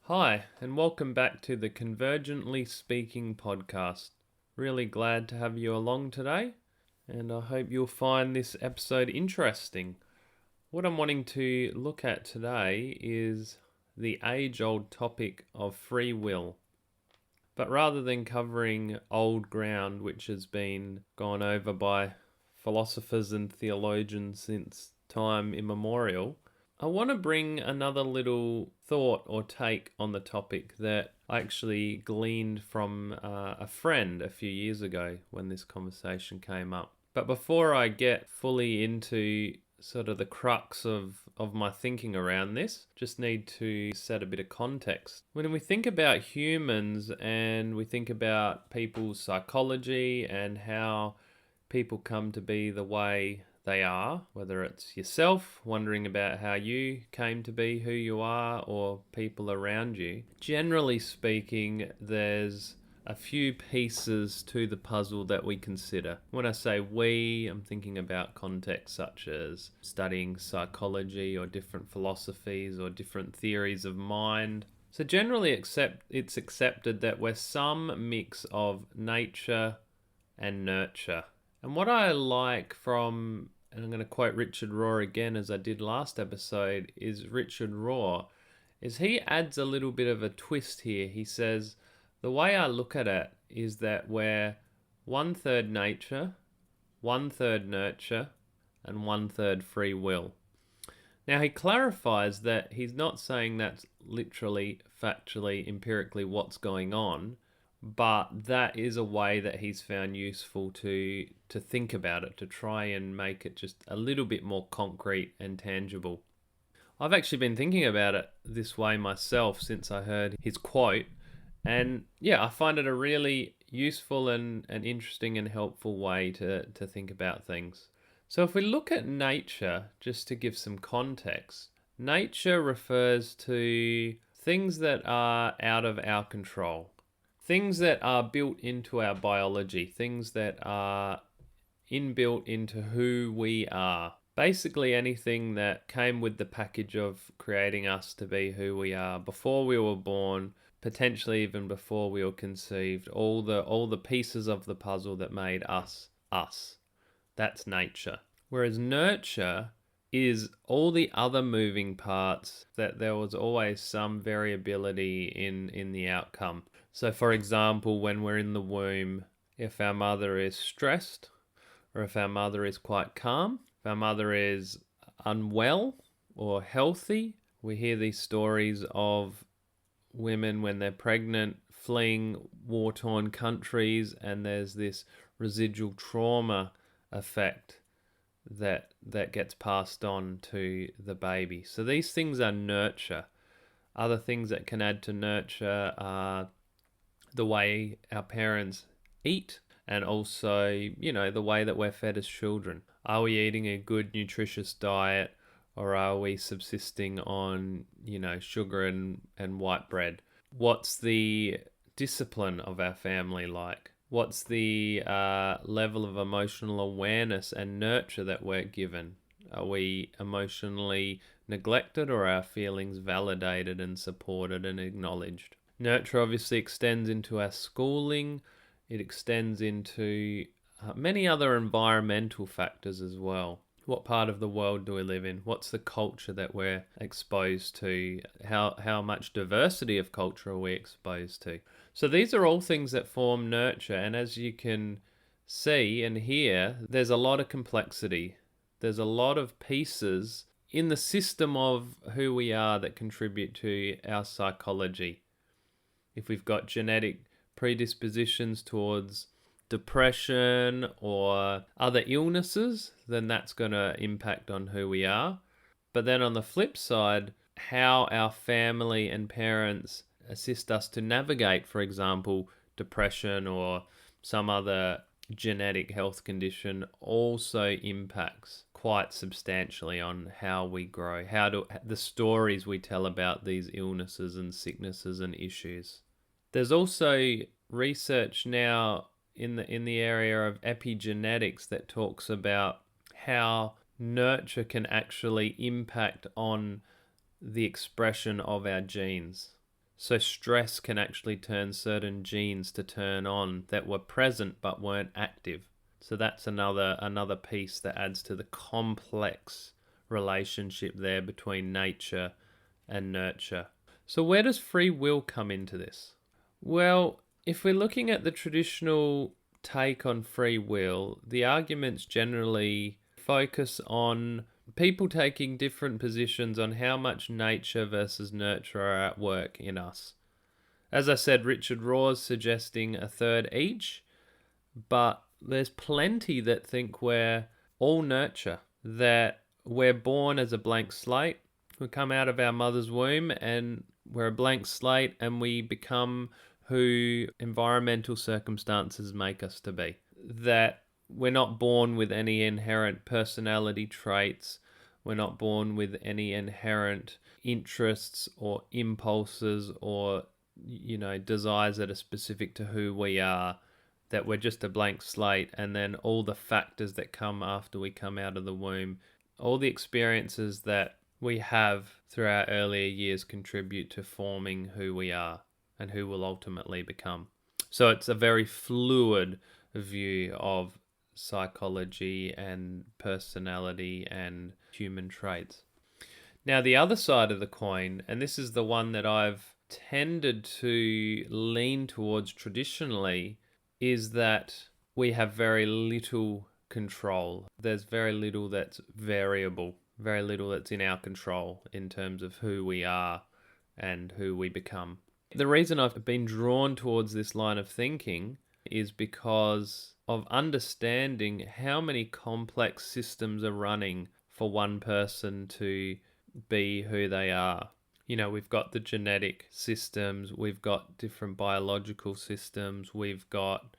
Hi, and welcome back to the Convergently Speaking podcast. Really glad to have you along today, and I hope you'll find this episode interesting. What I'm wanting to look at today is the age-old topic of free will. But rather than covering old ground which has been gone over by philosophers and theologians since time immemorial, I want to bring another little thought or take on the topic that I actually gleaned from a friend a few years ago when this conversation came up. But before I get fully into sort of the crux of my thinking around this, just need to set a bit of context. When we think about humans and we think about people's psychology and how people come to be the way they are, whether it's yourself wondering about how you came to be who you are or people around you. Generally speaking, there's a few pieces to the puzzle that we consider. When I say we, I'm thinking about contexts such as studying psychology or different philosophies or different theories of mind. So generally it's accepted that we're some mix of nature and nurture. And what I like from, and I'm going to quote Richard Rohr again as I did last episode, is Richard Rohr, is he adds a little bit of a twist here. He says, the way I look at it is that we're 1/3 nature, 1/3 nurture, and 1/3 free will. Now he clarifies that he's not saying that's literally, factually, empirically what's going on, but that is a way that he's found useful to think about it, to try and make it just a little bit more concrete and tangible. I've actually been thinking about it this way myself since I heard his quote, and yeah, I find it a really useful and interesting and helpful way to think about things. So if we look at nature, just to give some context, nature refers to things that are out of our control. Things that are built into our biology, things that are inbuilt into who we are. Basically anything that came with the package of creating us to be who we are before we were born, potentially even before we were conceived, all the pieces of the puzzle that made us us. That's nature. Whereas nurture is all the other moving parts that there was always some variability in the outcome. So for example, when we're in the womb, if our mother is stressed or if our mother is quite calm, if our mother is unwell or healthy, we hear these stories of women when they're pregnant fleeing war-torn countries, and there's this residual trauma effect that gets passed on to the baby. So these things are nurture. Other things that can add to nurture are the way our parents eat, and also, the way that we're fed as children. Are we eating a good, nutritious diet, or are we subsisting on, sugar and white bread? What's the discipline of our family like? What's the level of emotional awareness and nurture that we're given? Are we emotionally neglected, or are our feelings validated and supported and acknowledged? Nurture obviously extends into our schooling. It extends into many other environmental factors as well. What part of the world do we live in? What's the culture that we're exposed to? How much diversity of culture are we exposed to? So these are all things that form nurture. And as you can see and hear, there's a lot of complexity. There's a lot of pieces in the system of who we are that contribute to our psychology. If we've got genetic predispositions towards depression or other illnesses, then that's going to impact on who we are. But then on the flip side, how our family and parents assist us to navigate, for example, depression or some other genetic health condition, also impacts quite substantially on how we grow, the stories we tell about these illnesses and sicknesses and issues. There's also research now in the area of epigenetics that talks about how nurture can actually impact on the expression of our genes. So stress can actually turn certain genes to turn on that were present but weren't active. So that's another piece that adds to the complex relationship there between nature and nurture. So where does free will come into this? Well, if we're looking at the traditional take on free will, the arguments generally focus on people taking different positions on how much nature versus nurture are at work in us. As I said, Richard Raw's suggesting a third each, but there's plenty that think we're all nurture, that we're born as a blank slate. We come out of our mother's womb and we're a blank slate, and we become who environmental circumstances make us to be. That we're not born with any inherent personality traits. We're not born with any inherent interests or impulses or, desires that are specific to who we are. That we're just a blank slate, and then all the factors that come after we come out of the womb, all the experiences that we have through our earlier years contribute to forming who we are and who we'll ultimately become. So it's a very fluid view of psychology and personality and human traits. Now, the other side of the coin, and this is the one that I've tended to lean towards traditionally, is that we have very little control. There's very little that's variable, very little that's in our control in terms of who we are and who we become. The reason I've been drawn towards this line of thinking is because of understanding how many complex systems are running for one person to be who they are. We've got the genetic systems, we've got different biological systems, we've got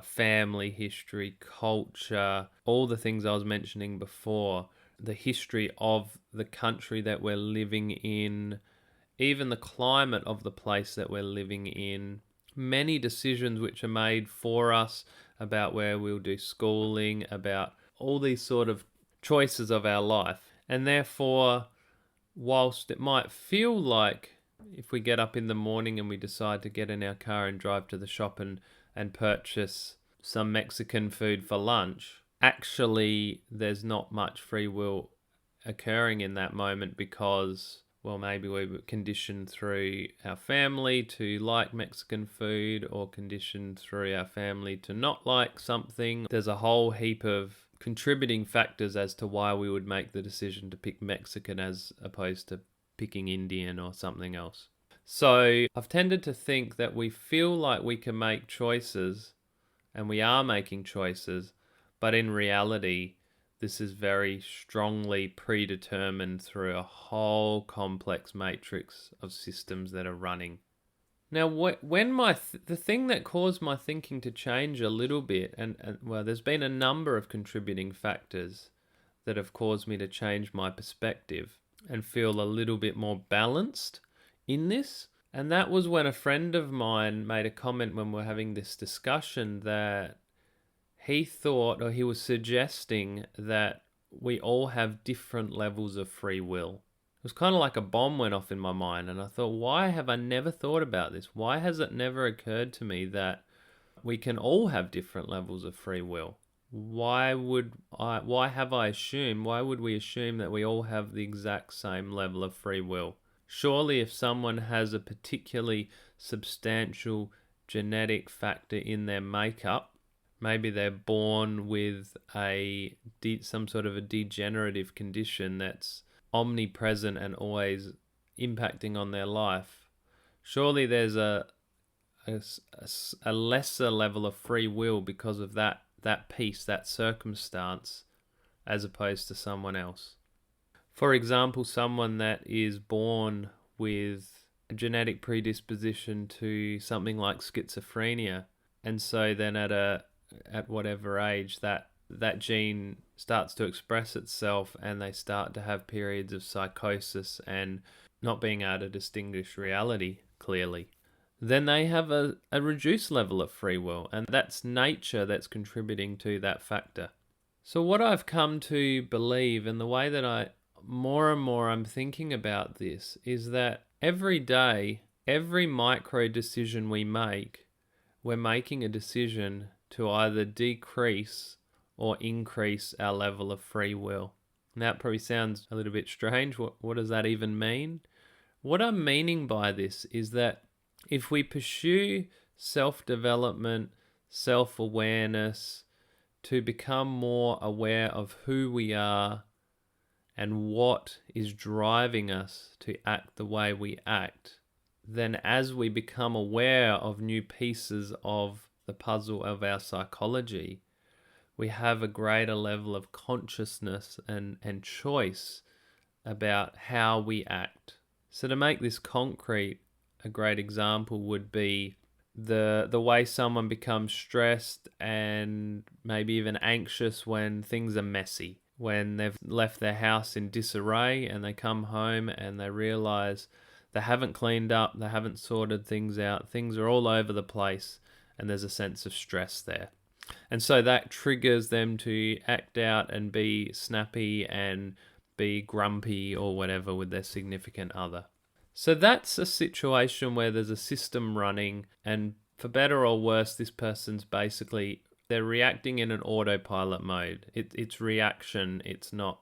family history, culture, all the things I was mentioning before, the history of the country that we're living in, even the climate of the place that we're living in, many decisions which are made for us about where we'll do schooling, about all these sort of choices of our life. And therefore, whilst it might feel like if we get up in the morning and we decide to get in our car and drive to the shop and purchase some Mexican food for lunch, actually there's not much free will occurring in that moment because, well, maybe we were conditioned through our family to like Mexican food or conditioned through our family to not like something. There's a whole heap of contributing factors as to why we would make the decision to pick Mexican as opposed to picking Indian or something else. So I've tended to think that we feel like we can make choices, and we are making choices, but in reality, this is very strongly predetermined through a whole complex matrix of systems that are running. Now, when the thing that caused my thinking to change a little bit, and well, there's been a number of contributing factors that have caused me to change my perspective and feel a little bit more balanced in this. And that was when a friend of mine made a comment when we were having this discussion that he thought, or he was suggesting, that we all have different levels of free will. It was kind of like a bomb went off in my mind, and I thought, why have I never thought about this? Why has it never occurred to me that we can all have different levels of free will? Why would we assume that we all have the exact same level of free will? Surely if someone has a particularly substantial genetic factor in their makeup, maybe they're born with some sort of a degenerative condition that's omnipresent and always impacting on their life, surely there's a lesser level of free will because of that piece, that circumstance, as opposed to someone else. For example, someone that is born with a genetic predisposition to something like schizophrenia, and so then at whatever age that gene starts to express itself and they start to have periods of psychosis and not being able to distinguish reality clearly, then they have a reduced level of free will, and that's nature that's contributing to that factor. So what I've come to believe, and the way that more and more I'm thinking about this, is that every day every micro decision we make, we're making a decision to either decrease or increase our level of free will. Now, that probably sounds a little bit strange. What does that even mean? What I'm meaning by this is that if we pursue self-development, self-awareness, to become more aware of who we are and what is driving us to act the way we act, then as we become aware of new pieces of the puzzle of our psychology, we have a greater level of consciousness and choice about how we act. So to make this concrete, a great example would be the way someone becomes stressed and maybe even anxious when things are messy, when they've left their house in disarray and they come home and they realize they haven't cleaned up, they haven't sorted things out, things are all over the place, and there's a sense of stress there. And so that triggers them to act out and be snappy and be grumpy or whatever with their significant other. So that's a situation where there's a system running, and for better or worse, this person's basically, they're reacting in an autopilot mode. It's reaction, it's not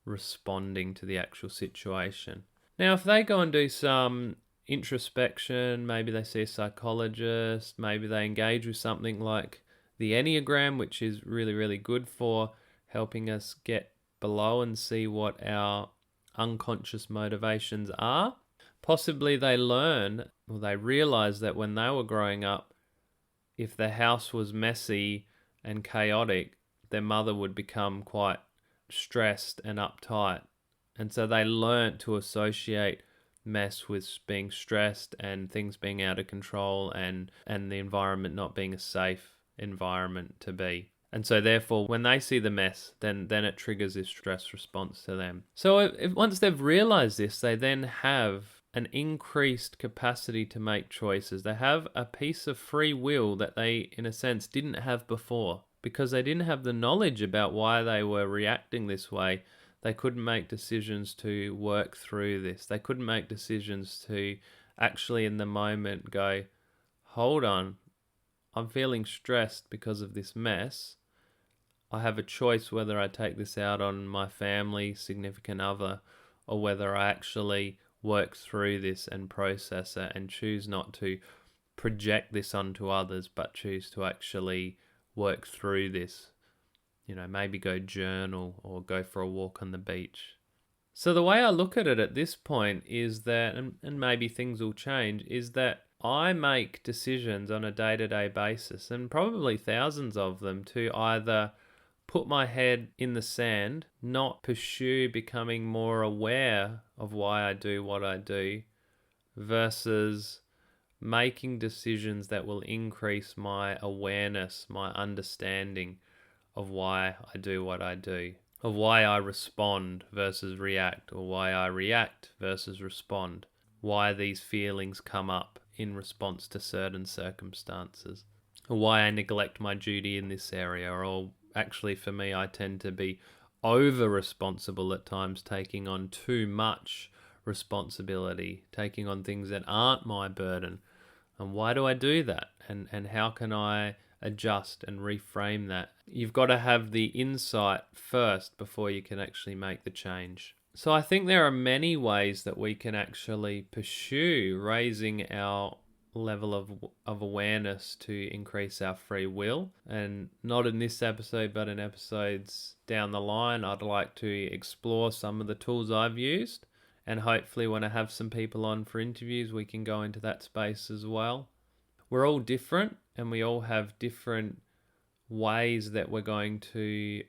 responding to the actual situation. Now, if they go and do some introspection, maybe they see a psychologist, maybe they engage with something like the Enneagram, which is really, really good for helping us get below and see what our unconscious motivations are. Possibly they learn, or they realize that when they were growing up, if the house was messy and chaotic, their mother would become quite stressed and uptight. And so they learnt to associate mess with being stressed and things being out of control and the environment not being a safe environment to be. And so therefore, when they see the mess, then it triggers this stress response to them. So if once they've realized this, they then have an increased capacity to make choices. They have a piece of free will that they, in a sense, didn't have before. Because they didn't have the knowledge about why they were reacting this way, they couldn't make decisions to work through this. They couldn't make decisions to actually in the moment go, hold on, I'm feeling stressed because of this mess. I have a choice whether I take this out on my family, significant other, or whether I actually work through this and process it and choose not to project this onto others, but choose to actually work through this. Maybe go journal or go for a walk on the beach. So the way I look at it at this point is that, and maybe things will change, is that I make decisions on a day-to-day basis, and probably thousands of them, to either put my head in the sand, not pursue becoming more aware of why I do what I do, versus making decisions that will increase my awareness, my understanding of why I do what I do, of why I respond versus react, or why I react versus respond, why these feelings come up in response to certain circumstances, or why I neglect my duty in this area, or actually for me I tend to be over responsible at times, taking on too much responsibility, taking on things that aren't my burden. And why do I do that? And how can I adjust and reframe that? You've got to have the insight first before you can actually make the change. So I think there are many ways that we can actually pursue raising our level of awareness to increase our free will. And not in this episode, but in episodes down the line, I'd like to explore some of the tools I've used. And hopefully when I have some people on for interviews, we can go into that space as well. We're all different, and we all have different ways that we're going to,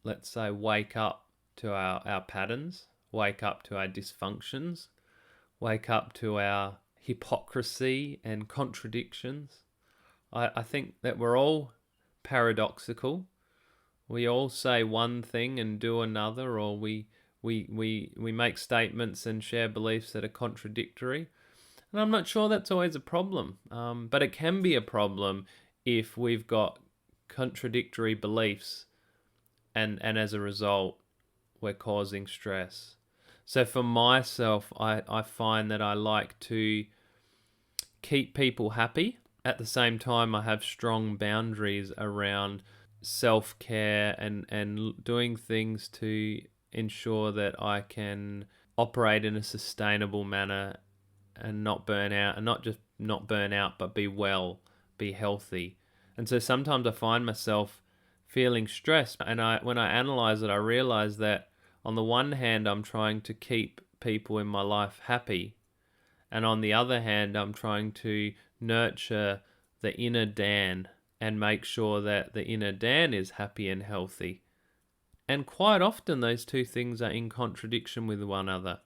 let's say, wake up to our patterns, wake up to our dysfunctions, wake up to our hypocrisy and contradictions. I think that we're all paradoxical. We all say one thing and do another, or we make statements and share beliefs that are contradictory. And I'm not sure that's always a problem, but it can be a problem if we've got contradictory beliefs and as a result, we're causing stress. So for myself, I find that I like to keep people happy. At the same time, I have strong boundaries around self-care and doing things to ensure that I can operate in a sustainable manner and not burn out, and not just not burn out, but be well, be healthy. And so sometimes I find myself feeling stressed, and when I analyze it, I realize that on the one hand, I'm trying to keep people in my life happy, and on the other hand, I'm trying to nurture the inner Dan and make sure that the inner Dan is happy and healthy. And quite often, those two things are in contradiction with one another.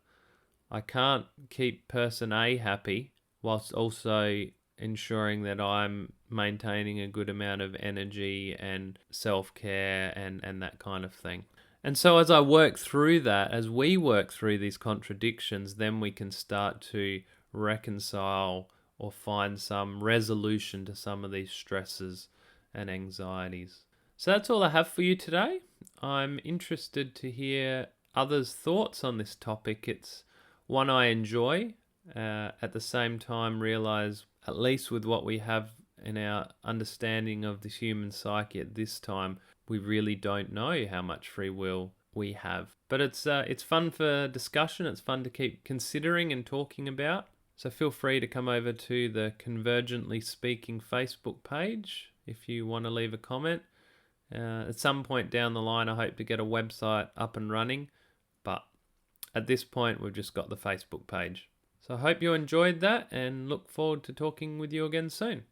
I can't keep person A happy whilst also ensuring that I'm maintaining a good amount of energy and self-care and that kind of thing. And so as I work through that, as we work through these contradictions, then we can start to reconcile or find some resolution to some of these stresses and anxieties. So that's all I have for you today. I'm interested to hear others' thoughts on this topic. It's one I enjoy, at the same time realize, at least with what we have in our understanding of the human psyche at this time, we really don't know how much free will we have. But it's fun for discussion. It's fun to keep considering and talking about. So feel free to come over to the Convergently Speaking Facebook page if you want to leave a comment. At some point down the line, I hope to get a website up and running. But at this point, we've just got the Facebook page. So I hope you enjoyed that and look forward to talking with you again soon.